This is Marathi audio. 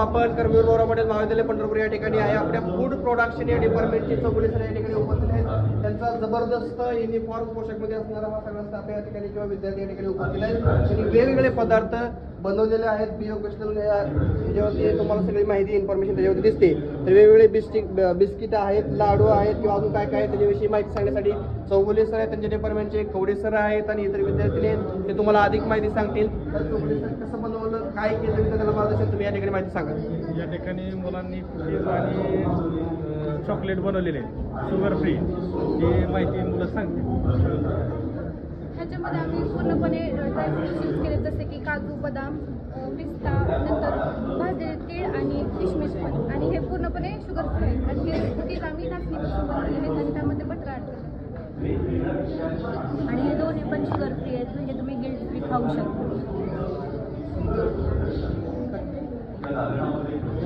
आपण कर्मवीर भाऊराव पाटील महाविद्यालय पंढरपूर या ठिकाणी आहे. आपल्या फूड प्रोडक्शन या डिपार्टमेंटचे चौगुले सर या ठिकाणी उपस्थित आहेत. त्यांचा जबरदस्त युनिफॉर्म पोशाखमध्ये असणारा हा सगळा स्टाफ या ठिकाणी किंवा विद्यार्थी या ठिकाणी उपस्थित आहेत. त्यांनी वेगवेगळे पदार्थ बनवलेले आहेत. बिओ क्वेश्चन याच्यावरती तुम्हाला सगळी माहिती इन्फॉर्मेशन त्याच्यावरती दिसते. तर वेगवेगळे बिस्किट आहेत, लाडू आहेत किंवा अजून काय काय आहे त्याच्याविषयी माहिती सांगण्यासाठी चौगुले सर आहेत, त्यांच्या डिपार्टमेंटचे कवडे सर आहेत आणि इतर विद्यार्थी आहेत. ते तुम्हाला अधिक माहिती सांगतील. तर चौगुले सर कसं बनवलं, काय केलं विद्यार्थ्याला मार्गदर्शन तुम्ही या ठिकाणी माहिती सांगा. या ठिकाणी मुलांनी कुकीज आणि चॉकलेट बनवलेले शुगर फ्री ही माहिती मुलं सांगते. ह्याच्यामध्ये आम्ही पूर्णपणे ड्रायफ्रुट्स यूज केले, जसे की काजू, बदाम, पिस्ता, नंतर भाजलेले तीळ आणि किशमिश पण. आणि हे पूर्णपणे शुगर फ्री आहे. आणि हे कुकीज आम्ही नाचणीपासून बनवलेले आहेत आणि त्यामध्ये बटर ॲड केलं. आणि हे दोन्ही पण शुगर फ्री आहेत, म्हणजे तुम्ही गिल्ट फ्री खाऊ शकता.